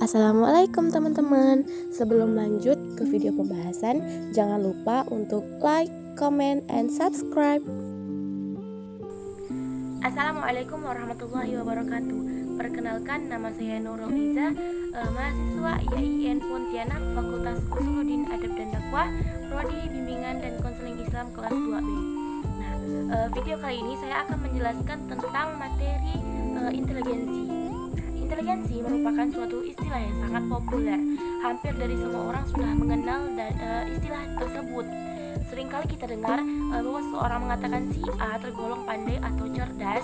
Assalamualaikum teman-teman. Sebelum lanjut ke video pembahasan, jangan lupa untuk like, comment, and subscribe. Assalamualaikum warahmatullahi wabarakatuh. Perkenalkan, nama saya Nurul Iza, mahasiswa IAIN Pontianak, Fakultas Usuluddin Adab dan Dakwah, Prodi Bimbingan dan Konseling Islam kelas 2B. Video kali ini saya akan menjelaskan tentang materi inteligensi. Inteligensi merupakan suatu istilah yang sangat populer. Hampir dari semua orang sudah mengenal istilah tersebut. Seringkali kita dengar bahwa seseorang mengatakan si A tergolong pandai atau cerdas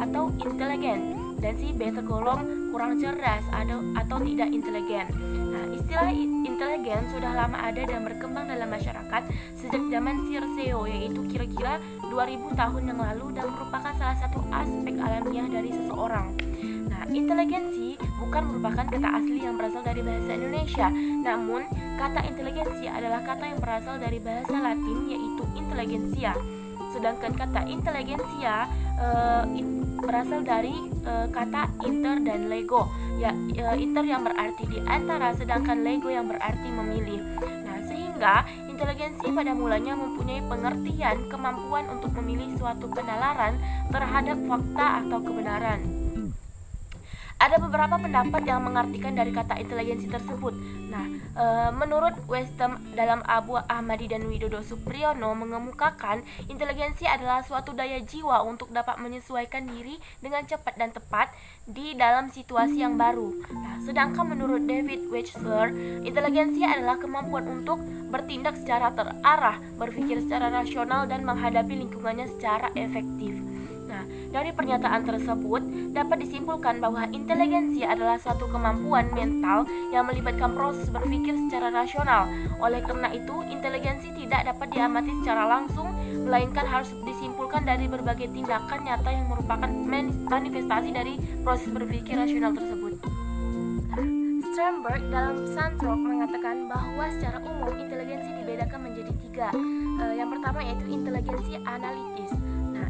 atau inteligen, dan si B tergolong kurang cerdas atau tidak inteligen. Nah, istilah inteligen sudah lama ada dan berkembang dalam masyarakat sejak zaman Circeo, yaitu kira-kira 2000 tahun yang lalu, dan merupakan salah satu aspek alamiah dari seseorang. Nah, inteligensi bukan merupakan kata asli yang berasal dari bahasa Indonesia, namun kata inteligensi adalah kata yang berasal dari bahasa Latin, yaitu intelligentsia. Sedangkan kata inteligensia berasal dari kata inter dan lego, inter yang berarti di antara, sedangkan lego yang berarti memilih. Nah, sehingga inteligensi pada mulanya mempunyai pengertian kemampuan untuk memilih suatu penalaran terhadap fakta atau kebenaran. Ada beberapa pendapat yang mengartikan dari kata inteligensi tersebut. Nah, menurut Wisdom dalam Abu Ahmadi dan Widodo Supriyono mengemukakan inteligensi adalah suatu daya jiwa untuk dapat menyesuaikan diri dengan cepat dan tepat di dalam situasi yang baru. Nah, sedangkan menurut David Wechsler, inteligensi adalah kemampuan untuk bertindak secara terarah, berpikir secara rasional, dan menghadapi lingkungannya secara efektif. Nah, dari pernyataan tersebut dapat disimpulkan bahwa inteligensi adalah suatu kemampuan mental yang melibatkan proses berpikir secara rasional. Oleh karena itu, inteligensi tidak dapat diamati secara langsung, melainkan harus disimpulkan dari berbagai tindakan nyata yang merupakan manifestasi dari proses berpikir rasional tersebut. Sternberg dalam Santrop mengatakan bahwa secara umum inteligensi dibedakan menjadi 3. Yang pertama yaitu inteligensi analitis.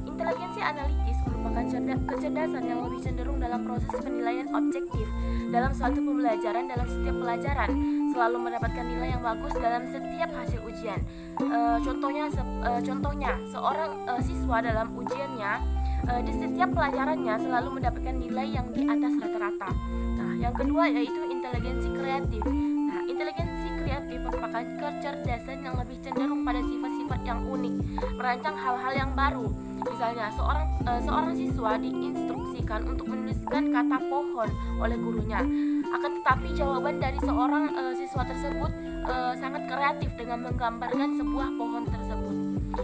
Inteligensi analitis merupakan kecerdasan yang lebih cenderung dalam proses penilaian objektif dalam suatu pembelajaran. Dalam setiap pelajaran selalu mendapatkan nilai yang bagus dalam setiap hasil ujian. Contohnya seorang siswa dalam ujiannya di setiap pelajarannya selalu mendapatkan nilai yang di atas rata-rata. Nah, yang kedua yaitu inteligensi kreatif. Nah, inteligensi kreatif merupakan kecerdasan yang lebih cenderung pada sifat-sifat yang unik, merancang hal-hal yang baru. Misalnya, seorang siswa diinstruksikan untuk menuliskan kata pohon oleh gurunya. Akan tetapi jawaban dari seorang siswa tersebut sangat kreatif dengan menggambarkan sebuah pohon tersebut.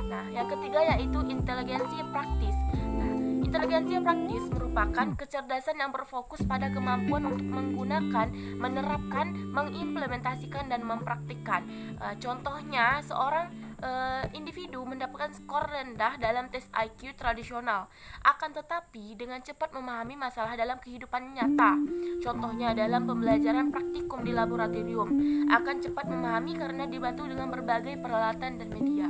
Nah, yang ketiga yaitu inteligensi praktis. Nah, inteligensi praktis merupakan kecerdasan yang berfokus pada kemampuan untuk menggunakan, menerapkan, mengimplementasikan, dan mempraktikkan. Contohnya, seorang individu mendapatkan skor rendah dalam tes IQ tradisional, akan tetapi dengan cepat memahami masalah dalam kehidupan nyata. Contohnya dalam pembelajaran praktikum di laboratorium, akan cepat memahami karena dibantu dengan berbagai peralatan dan media.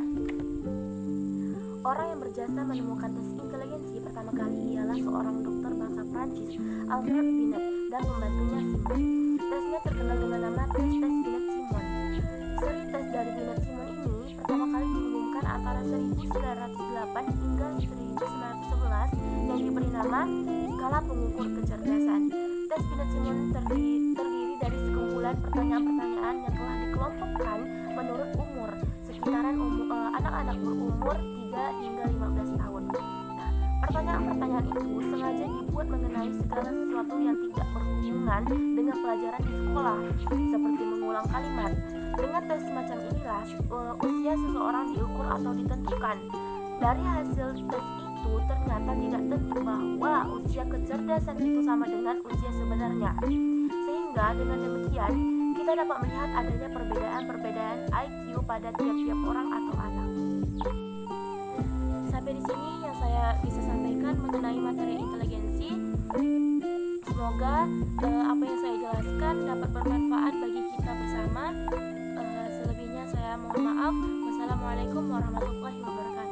Orang yang berjasa menemukan tes inteligensi pertama kali ialah seorang dokter bangsa Prancis, Alfred Binet, dan pembantunya Simon. Tesnya terkenal dengan nama tes Binet-Simon. Seri tes dari Binet-Simon ini pertama kali diumumkan antara 1908 hingga 1911 yang diberi nama skala pengukur kecerdasan. Tes Binet-Simon terdiri dari sekumpulan pertanyaan-pertanyaan yang telah dikelompokkan menurut umur, sekitaran anak-anak berumur 3 hingga 15 tahun. Nah, pertanyaan-pertanyaan itu sengaja dibuat mengenai segala sesuatu yang tidak berhubungan dengan pelajaran di sekolah, seperti mengulang kalimat. Dengan tes semacam inilah usia seseorang diukur atau ditentukan. Dari hasil tes itu ternyata tidak tentu bahwa usia kecerdasan itu sama dengan usia sebenarnya. Sehingga dengan demikian kita dapat melihat adanya perbedaan IQ pada tiap-tiap orang atau anak. Sampai di sini yang saya bisa sampaikan mengenai materi inteligensi. Semoga apa yang saya jelaskan dapat bermanfaat bagi kita bersama. Selebihnya saya mohon maaf. Wassalamualaikum warahmatullahi wabarakatuh.